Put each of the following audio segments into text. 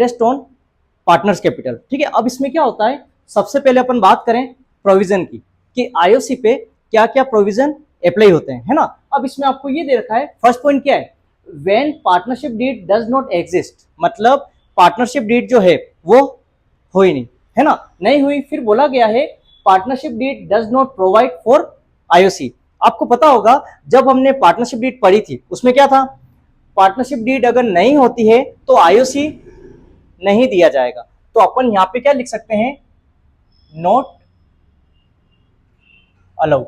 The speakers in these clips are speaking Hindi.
Interest on partners capital. ठीक है, अब इसमें क्या होता है, सबसे पहले अपन बात करें प्रोविजन की कि आईओसी पे क्या क्या प्रोविजन अप्लाई होते हैं, है ना। अब इसमें आपको ये दे रखा है, फर्स्ट पॉइंट क्या है, when partnership deed does not exist, मतलब पार्टनरशिप डीड जो है वो हुई नहीं, है ना, नहीं हुई। फिर बोला गया है partnership deed does not provide for IOC. आपको पता होगा जब हमने पार्टनरशिप डीड पढ़ी थी उसमें क्या था, पार्टनरशिप डीड अगर नहीं होती है तो आईओसी नहीं दिया जाएगा। तो अपन यहां पे क्या लिख सकते हैं, नॉट अलाउड।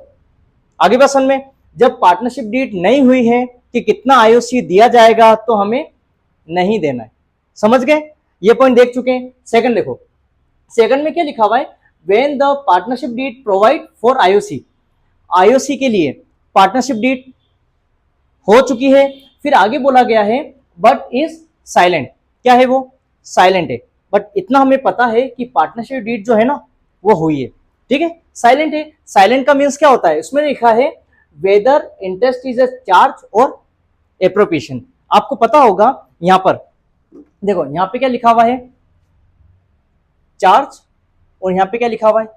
आगे बसन में जब पार्टनरशिप डीड नहीं हुई है कि कितना आईओसी दिया जाएगा तो हमें नहीं देना है। समझ गए, ये पॉइंट देख चुके हैं। सेकंड देखो, सेकंड में क्या लिखा हुआ है, when the partnership deed provide for IOC, IOC के लिए पार्टनरशिप डीड हो चुकी है। फिर आगे बोला गया है बट इज साइलेंट, क्या है वो, साइलेंट है, बट इतना हमें पता है कि पार्टनरशिप डीड जो है ना वो हुई है। ठीक है, साइलेंट है, साइलेंट का मीन्स क्या होता है, उसमें लिखा है whether interest is a charge और एप्रोप्रिएशन। आपको पता होगा यहां पर देखो, यहां पे क्या लिखा हुआ है, चार्ज, और यहां पे क्या लिखा हुआ है,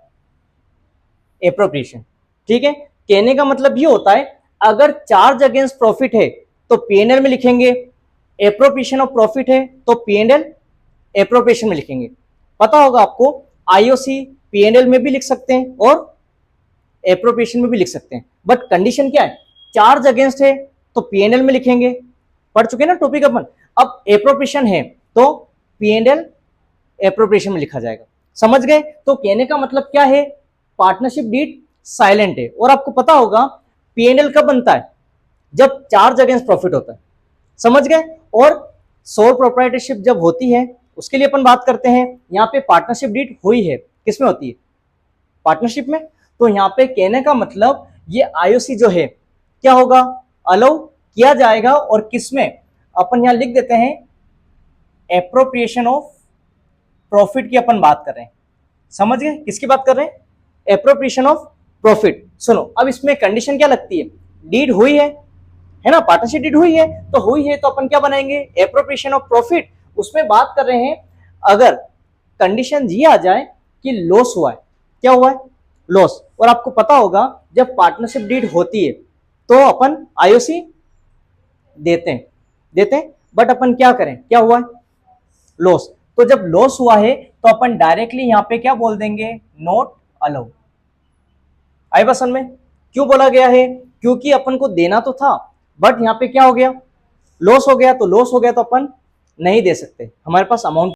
एप्रोप्रिएशन। ठीक है, कहने का मतलब ये होता है अगर चार्ज अगेंस्ट प्रॉफिट है तो पीएनएल में लिखेंगे, एप्रोप्रिएशन ऑफ प्रॉफिट है तो पीएनएल एप्रोप्रिएशन में लिखेंगे। पता होगा आपको आईओसी पीएनएल में भी लिख सकते हैं और एप्रोप्रिएशन में भी लिख सकते हैं, बट कंडीशन क्या है, चार्ज अगेंस्ट है तो पीएनएल में लिखेंगे, पढ़ चुके ना टॉपिक अपन। अब एप्रोप्रिएशन है तो पीएनएल एप्रोप्रिएशन में लिखा जाएगा। समझ गए, तो कहने का मतलब क्या है, पार्टनरशिप डीड साइलेंट है। और आपको पता होगा पीएनएल कब बनता है, जब चार्ज अगेंस्ट प्रॉफिट होता है। समझ गए, और सोल प्रोप्राइटरशिप जब होती है उसके लिए अपन बात करते हैं। यहाँ पे पार्टनरशिप डीड हुई है, किसमें होती है, पार्टनरशिप में। तो यहाँ पे कहने का मतलब ये आईओसी जो है क्या होगा, अलाउ किया जाएगा, और किसमें, अपन यहाँ लिख देते हैं एप्रोप्रिएशन ऑफ प्रॉफिट की अपन बात कर रहे हैं। समझ गए, किसकी बात कर रहे हैं, एप्रोप्रिएशन ऑफ प्रॉफिट। सुनो, अब इसमें कंडीशन क्या लगती है, डीड हुई है ना, पार्टनरशिप डीड हुई है, तो हुई है तो अपन क्या बनाएंगे, एप्रोप्रिएशन ऑफ प्रॉफिट। उसमें बात कर रहे हैं अगर कंडीशन ये आ जाए कि लॉस हुआ है, क्या हुआ है, लॉस। और आपको पता होगा जब पार्टनरशिप डीड होती है तो अपन आईओसी देते हैं, बट अपन क्या करें, क्या हुआ है, लॉस। तो जब लॉस हुआ है तो अपन डायरेक्टली यहां पे क्या बोल देंगे, नॉट अलाउ। आई बात समझ में, क्यों बोला गया है, क्योंकि अपन को देना तो था बट यहां पे क्या हो गया, लॉस हो गया, तो लॉस हो गया तो अपन नहीं दे सकते, हमारे पास अमाउंट